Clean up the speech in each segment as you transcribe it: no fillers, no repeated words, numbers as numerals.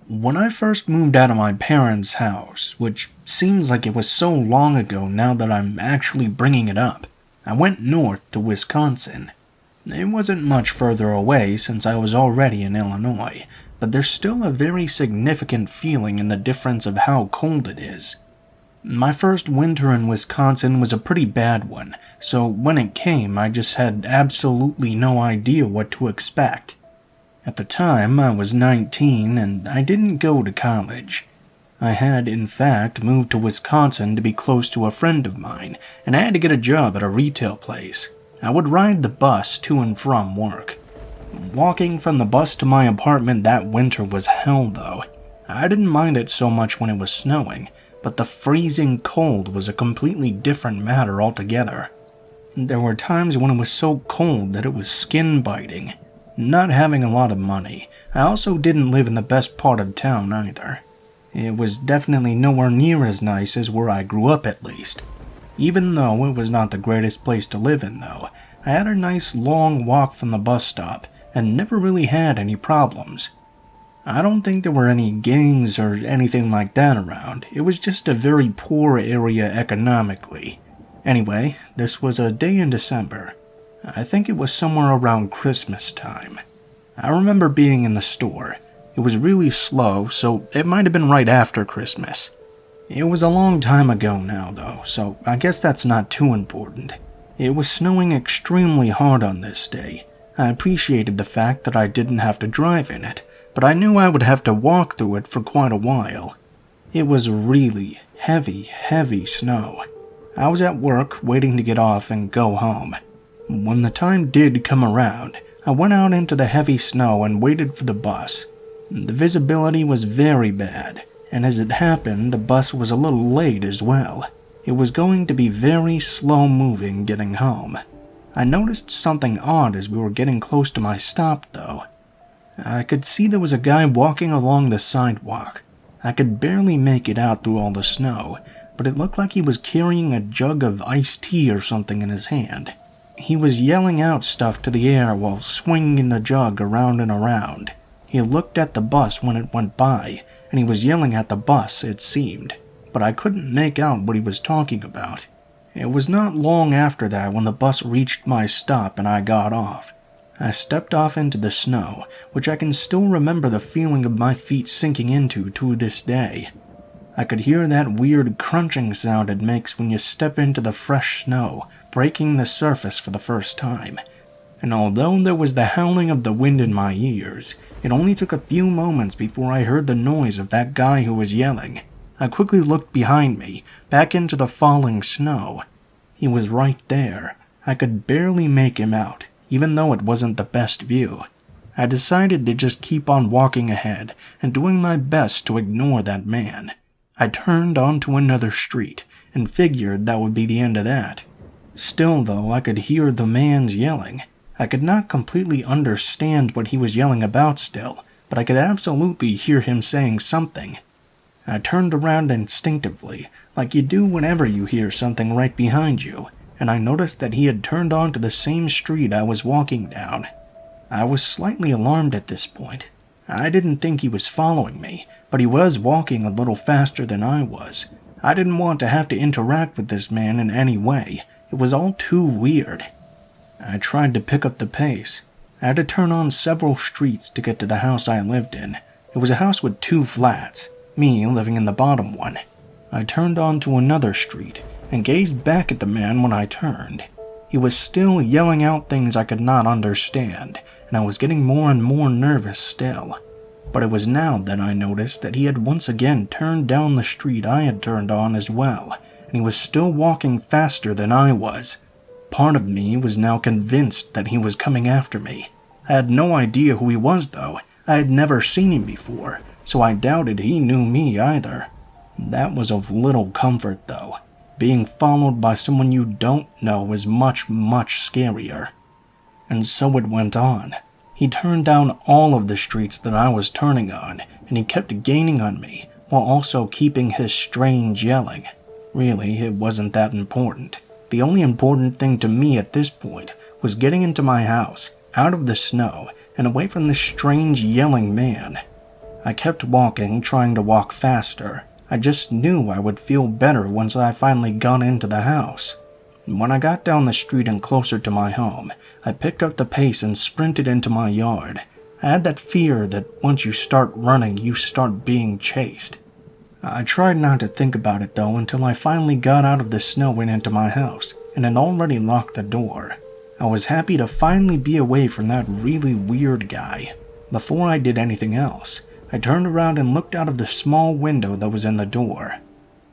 When I first moved out of my parents' house, which seems like it was so long ago now that I'm actually bringing it up, I went north to Wisconsin. It wasn't much further away since I was already in Illinois, but there's still a very significant feeling in the difference of how cold it is. My first winter in Wisconsin was a pretty bad one, so when it came, I just had absolutely no idea what to expect. At the time, I was 19 and I didn't go to college. I had, in fact, moved to Wisconsin to be close to a friend of mine, and I had to get a job at a retail place. I would ride the bus to and from work. Walking from the bus to my apartment that winter was hell, though. I didn't mind it so much when it was snowing, but the freezing cold was a completely different matter altogether. There were times when it was so cold that it was skin-biting. Not having a lot of money, I also didn't live in the best part of town either. It was definitely nowhere near as nice as where I grew up, at least. Even though it was not the greatest place to live in, though, I had a nice long walk from the bus stop and never really had any problems. I don't think there were any gangs or anything like that around. It was just a very poor area economically. Anyway, this was a day in December. I think it was somewhere around Christmas time. I remember being in the store. It was really slow, so it might have been right after Christmas. It was a long time ago now, though, so I guess that's not too important. It was snowing extremely hard on this day. I appreciated the fact that I didn't have to drive in it, but I knew I would have to walk through it for quite a while. It was really heavy snow. I was at work waiting to get off and go home. When the time did come around, I went out into the heavy snow and waited for the bus. The visibility was very bad, and as it happened, the bus was a little late as well. It was going to be very slow moving getting home. I noticed something odd as we were getting close to my stop, though. I could see there was a guy walking along the sidewalk. I could barely make it out through all the snow, but it looked like he was carrying a jug of iced tea or something in his hand. He was yelling out stuff to the air while swinging the jug around and around. He looked at the bus when it went by, and he was yelling at the bus, it seemed, but I couldn't make out what he was talking about. It was not long after that when the bus reached my stop and I got off. I stepped off into the snow, which I can still remember the feeling of my feet sinking into to this day. I could hear that weird crunching sound it makes when you step into the fresh snow, breaking the surface for the first time. And although there was the howling of the wind in my ears, it only took a few moments before I heard the noise of that guy who was yelling. I quickly looked behind me, back into the falling snow. He was right there. I could barely make him out, even though it wasn't the best view. I decided to just keep on walking ahead and doing my best to ignore that man. I turned onto another street and figured that would be the end of that. Still, though, I could hear the man's yelling. I could not completely understand what he was yelling about still, but I could absolutely hear him saying something. I turned around instinctively, like you do whenever you hear something right behind you, and I noticed that he had turned onto the same street I was walking down. I was slightly alarmed at this point. I didn't think he was following me, but he was walking a little faster than I was. I didn't want to have to interact with this man in any way. It was all too weird. I tried to pick up the pace. I had to turn on several streets to get to the house I lived in. It was a house with 2 flats, me living in the bottom one. I turned onto another street and gazed back at the man when I turned. He was still yelling out things I could not understand, and I was getting more and more nervous still. But it was now that I noticed that he had once again turned down the street I had turned on as well, and he was still walking faster than I was. Part of me was now convinced that he was coming after me. I had no idea who he was, though. I had never seen him before, so I doubted he knew me either. That was of little comfort, though. Being followed by someone you don't know is much scarier. And so it went on. He turned down all of the streets that I was turning on, and he kept gaining on me, while also keeping his strange yelling. Really, it wasn't that important. The only important thing to me at this point was getting into my house, out of the snow, and away from this strange yelling man. I kept walking, trying to walk faster. I just knew I would feel better once I finally got into the house. When I got down the street and closer to my home, I picked up the pace and sprinted into my yard. I had that fear that once you start running, you start being chased. I tried not to think about it though until I finally got out of the snow and into my house, and had already locked the door. I was happy to finally be away from that really weird guy. Before I did anything else, I turned around and looked out of the small window that was in the door.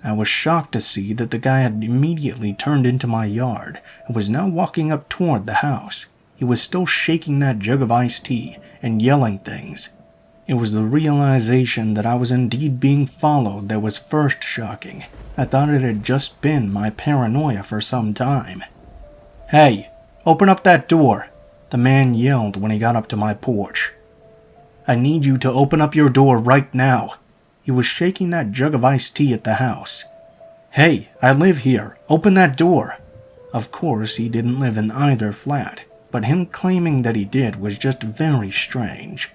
I was shocked to see that the guy had immediately turned into my yard and was now walking up toward the house. He was still shaking that jug of iced tea and yelling things. It was the realization that I was indeed being followed that was first shocking. I thought it had just been my paranoia for some time. "Hey, open up that door," the man yelled when he got up to my porch. "I need you to open up your door right now." He was shaking that jug of iced tea at the house. "Hey, I live here. Open that door." Of course, he didn't live in either flat, but him claiming that he did was just very strange.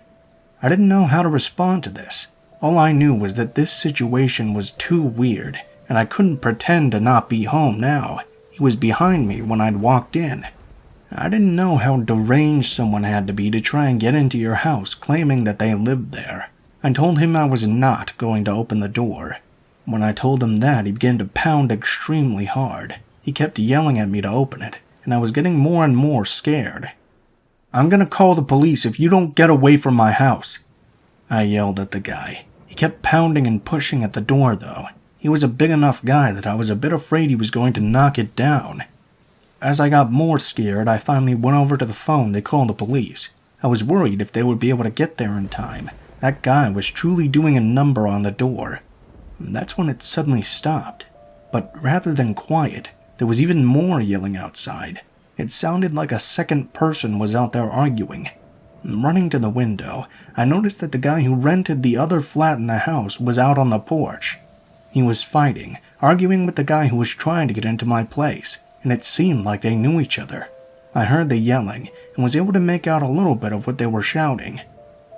I didn't know how to respond to this. All I knew was that this situation was too weird, and I couldn't pretend to not be home now. He was behind me when I'd walked in. I didn't know how deranged someone had to be to try and get into your house claiming that they lived there. I told him I was not going to open the door. When I told him that, he began to pound extremely hard. He kept yelling at me to open it, and I was getting more and more scared. "I'm gonna call the police if you don't get away from my house," I yelled at the guy. He kept pounding and pushing at the door though. He was a big enough guy that I was a bit afraid he was going to knock it down. As I got more scared, I finally went over to the phone to call the police. I was worried if they would be able to get there in time. That guy was truly doing a number on the door. That's when it suddenly stopped. But rather than quiet, there was even more yelling outside. It sounded like a second person was out there arguing. Running to the window, I noticed that the guy who rented the other flat in the house was out on the porch. He was fighting, arguing with the guy who was trying to get into my place, and it seemed like they knew each other. I heard the yelling and was able to make out a little bit of what they were shouting.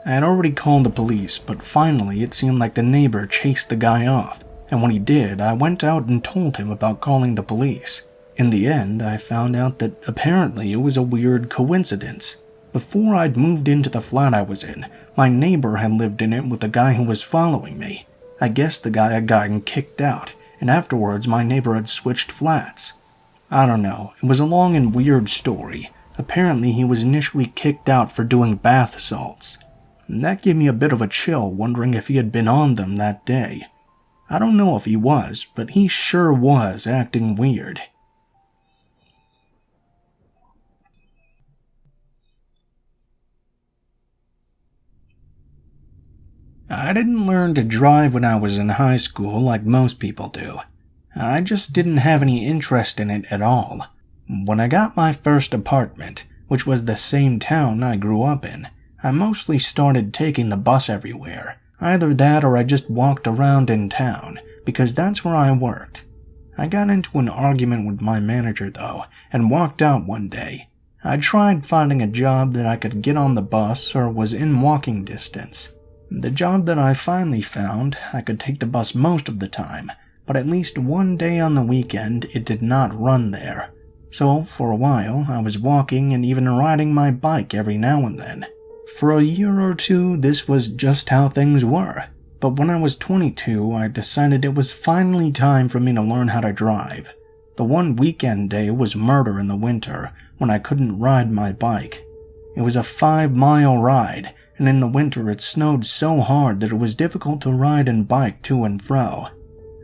I had already called the police, but finally it seemed like the neighbor chased the guy off, and when he did, I went out and told him about calling the police. In the end, I found out that apparently it was a weird coincidence. Before I'd moved into the flat I was in, my neighbor had lived in it with the guy who was following me. I guess the guy had gotten kicked out, and afterwards my neighbor had switched flats. I don't know, it was a long and weird story. Apparently he was initially kicked out for doing bath salts. And that gave me a bit of a chill, wondering if he had been on them that day. I don't know if he was, but he sure was acting weird. I didn't learn to drive when I was in high school like most people do. I just didn't have any interest in it at all. When I got my first apartment, which was the same town I grew up in, I mostly started taking the bus everywhere. Either that or I just walked around in town, because that's where I worked. I got into an argument with my manager though, and walked out one day. I tried finding a job that I could get on the bus or was in walking distance. The job that I finally found, I could take the bus most of the time, but at least one day on the weekend it did not run there. So for a while I was walking and even riding my bike every now and then. For a year or two this was just how things were, but when I was 22 I decided it was finally time for me to learn how to drive. The one weekend day was murder in the winter when I couldn't ride my bike. It was a 5-mile ride, and in the winter it snowed so hard that it was difficult to ride and bike to and fro.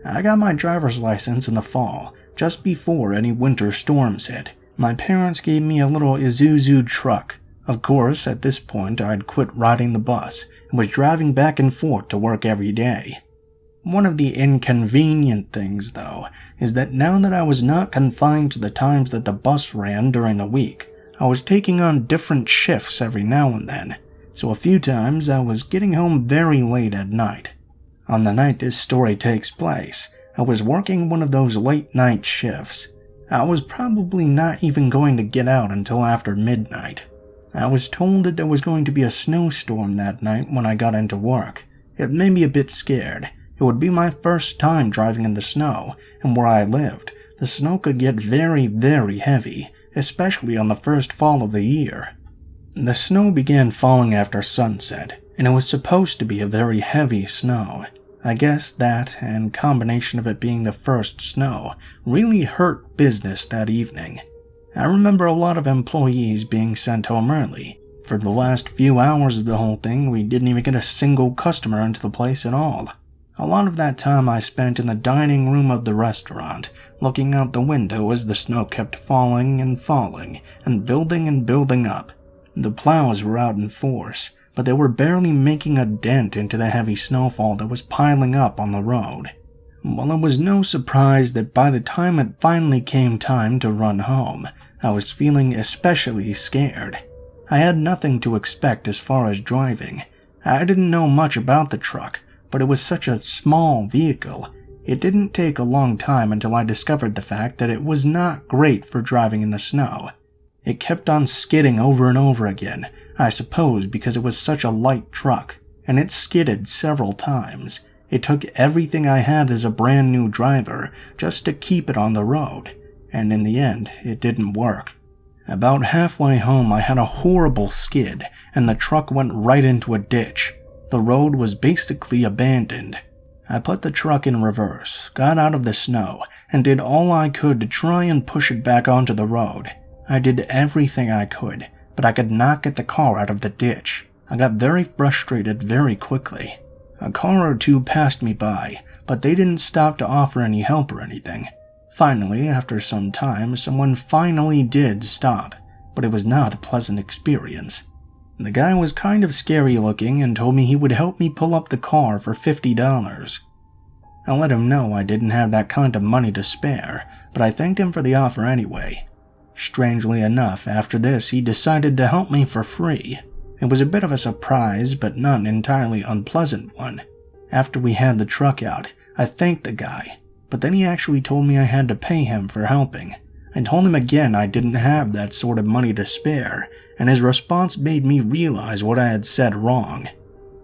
I got my driver's license in the fall, just before any winter storms hit. My parents gave me a little Isuzu truck. Of course, at this point I'd quit riding the bus and was driving back and forth to work every day. One of the inconvenient things, though, is that now that I was not confined to the times that the bus ran during the week, I was taking on different shifts every now and then. So a few times I was getting home very late at night. On the night this story takes place, I was working one of those late night shifts. I was probably not even going to get out until after midnight. I was told that there was going to be a snowstorm that night when I got into work, It made me a bit scared. It would be my first time driving in the snow, and where I lived, the snow could get very, very heavy, especially on the first fall of the year. The snow began falling after sunset, and it was supposed to be a very heavy snow. I guess that, and combination of it being the first snow, really hurt business that evening. I remember a lot of employees being sent home early. For the last few hours of the whole thing, we didn't even get a single customer into the place at all. A lot of that time I spent in the dining room of the restaurant, looking out the window as the snow kept falling, and building up. The plows were out in force, but they were barely making a dent into the heavy snowfall that was piling up on the road. Well, it was no surprise that by the time it finally came time to run home, I was feeling especially scared. I had nothing to expect as far as driving. I didn't know much about the truck, but it was such a small vehicle. It didn't take a long time until I discovered the fact that it was not great for driving in the snow. It kept on skidding over and over again, I suppose because it was such a light truck, and it skidded several times. It took everything I had as a brand new driver just to keep it on the road, and in the end, it didn't work. About halfway home, I had a horrible skid, and the truck went right into a ditch. The road was basically abandoned. I put the truck in reverse, got out of the snow, and did all I could to try and push it back onto the road. I did everything I could, but I could not get the car out of the ditch. I got very frustrated very quickly. A car or two passed me by, but they didn't stop to offer any help or anything. Finally, after some time, someone finally did stop, but it was not a pleasant experience. The guy was kind of scary looking and told me he would help me pull up the car for $50. I let him know I didn't have that kind of money to spare, but I thanked him for the offer anyway. Strangely enough, after this, he decided to help me for free. It was a bit of a surprise, but not an entirely unpleasant one. After we had the truck out, I thanked the guy, but then he actually told me I had to pay him for helping. I told him again I didn't have that sort of money to spare, and his response made me realize what I had said wrong.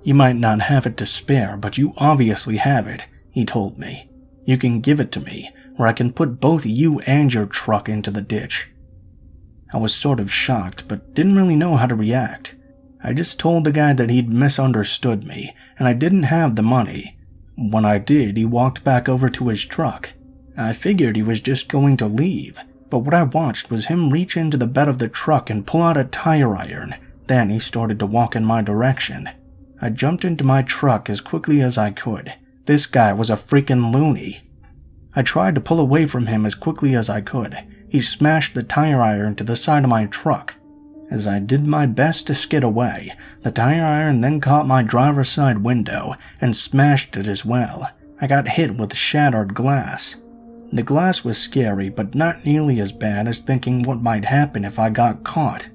"You might not have it to spare, but you obviously have it," he told me. "You can give it to me, or I can put both you and your truck into the ditch." I was sort of shocked, but didn't really know how to react. I just told the guy that he'd misunderstood me, and I didn't have the money. When I did, he walked back over to his truck. I figured he was just going to leave, but what I watched was him reach into the bed of the truck and pull out a tire iron. Then he started to walk in my direction. I jumped into my truck as quickly as I could. This guy was a freaking loony. I tried to pull away from him as quickly as I could. He smashed the tire iron to the side of my truck. As I did my best to skid away, the tire iron then caught my driver's side window and smashed it as well. I got hit with shattered glass. The glass was scary, but not nearly as bad as thinking what might happen if I got caught.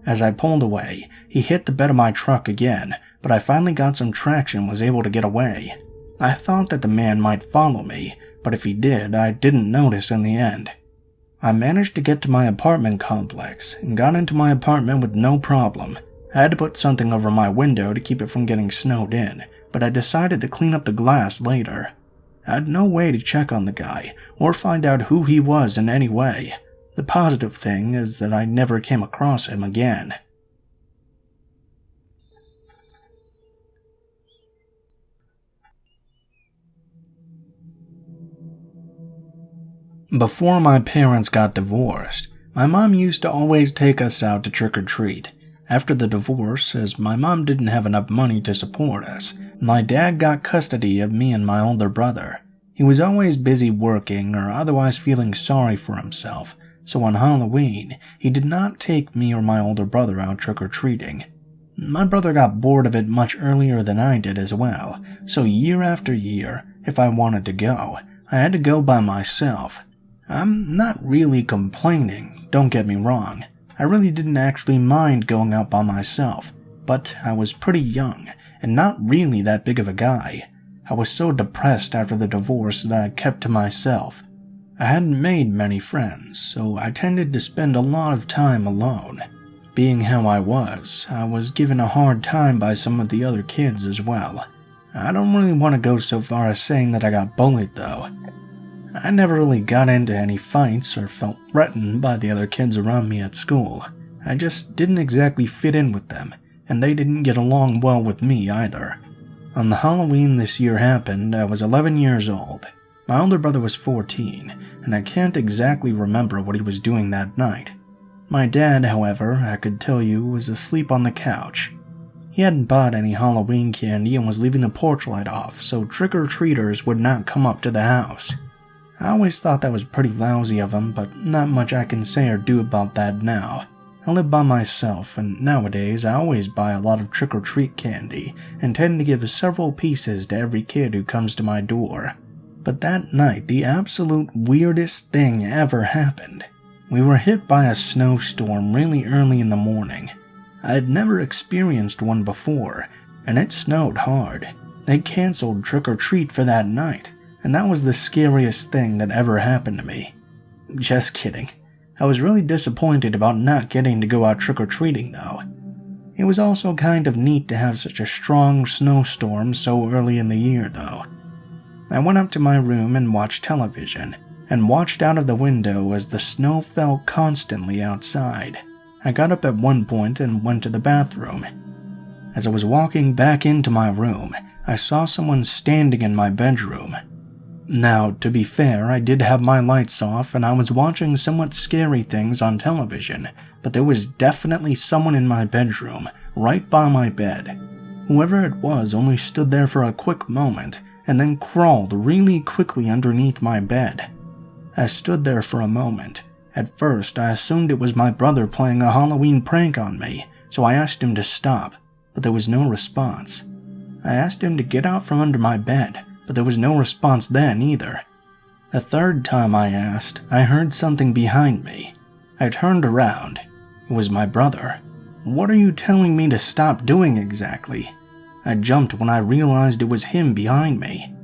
As I pulled away, he hit the bed of my truck again, but I finally got some traction and was able to get away. I thought that the man might follow me, but if he did, I didn't notice in the end. I managed to get to my apartment complex and got into my apartment with no problem. I had to put something over my window to keep it from getting snowed in, but I decided to clean up the glass later. I had no way to check on the guy or find out who he was in any way. The positive thing is that I never came across him again. Before my parents got divorced, my mom used to always take us out to trick-or-treat. After the divorce, as my mom didn't have enough money to support us, my dad got custody of me and my older brother. He was always busy working or otherwise feeling sorry for himself, so on Halloween, he did not take me or my older brother out trick-or-treating. My brother got bored of it much earlier than I did as well, so year after year, if I wanted to go, I had to go by myself. I'm not really complaining, don't get me wrong. I really didn't actually mind going out by myself, but I was pretty young and not really that big of a guy. I was so depressed after the divorce that I kept to myself. I hadn't made many friends, so I tended to spend a lot of time alone. Being how I was given a hard time by some of the other kids as well. I don't really want to go so far as saying that I got bullied though. I never really got into any fights or felt threatened by the other kids around me at school. I just didn't exactly fit in with them, and they didn't get along well with me either. On the Halloween this year happened, I was 11 years old. My older brother was 14, and I can't exactly remember what he was doing that night. My dad, however, I could tell you, was asleep on the couch. He hadn't bought any Halloween candy and was leaving the porch light off, so trick-or-treaters would not come up to the house. I always thought that was pretty lousy of him, but not much I can say or do about that now. I live by myself, and nowadays I always buy a lot of trick-or-treat candy and tend to give several pieces to every kid who comes to my door. But that night, the absolute weirdest thing ever happened. We were hit by a snowstorm really early in the morning. I had never experienced one before, and it snowed hard. They canceled trick-or-treat for that night, and that was the scariest thing that ever happened to me. Just kidding. I was really disappointed about not getting to go out trick-or-treating though. It was also kind of neat to have such a strong snowstorm so early in the year though. I went up to my room and watched television, and watched out of the window as the snow fell constantly outside. I got up at one point and went to the bathroom. As I was walking back into my room, I saw someone standing in my bedroom. Now, to be fair, I did have my lights off and I was watching somewhat scary things on television, but there was definitely someone in my bedroom, right by my bed. Whoever it was only stood there for a quick moment, and then crawled really quickly underneath my bed. I stood there for a moment. At first, I assumed it was my brother playing a Halloween prank on me, so I asked him to stop, but there was no response. I asked him to get out from under my bed, but there was no response then either. The third time I asked, I heard something behind me. I turned around. It was my brother. What are you telling me to stop doing exactly? I jumped when I realized it was him behind me.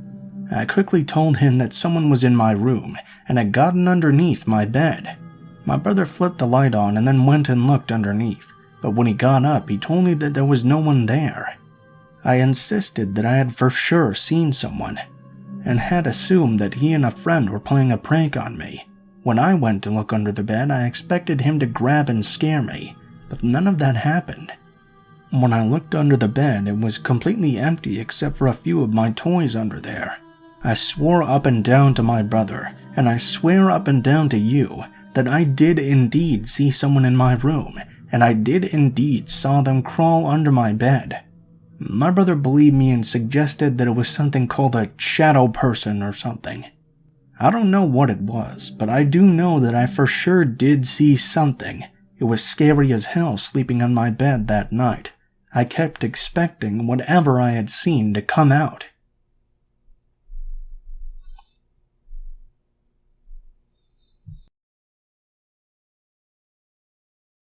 I quickly told him that someone was in my room and had gotten underneath my bed. My brother flipped the light on and then went and looked underneath, but when he got up, he told me that there was no one there. I insisted that I had for sure seen someone, and had assumed that he and a friend were playing a prank on me. When I went to look under the bed, I expected him to grab and scare me, but none of that happened. When I looked under the bed, it was completely empty except for a few of my toys under there. I swore up and down to my brother, and I swear up and down to you, that I did indeed see someone in my room, and I did indeed saw them crawl under my bed. My brother believed me and suggested that it was something called a shadow person or something. I don't know what it was, but I do know that I for sure did see something. It was scary as hell sleeping on my bed that night. I kept expecting whatever I had seen to come out.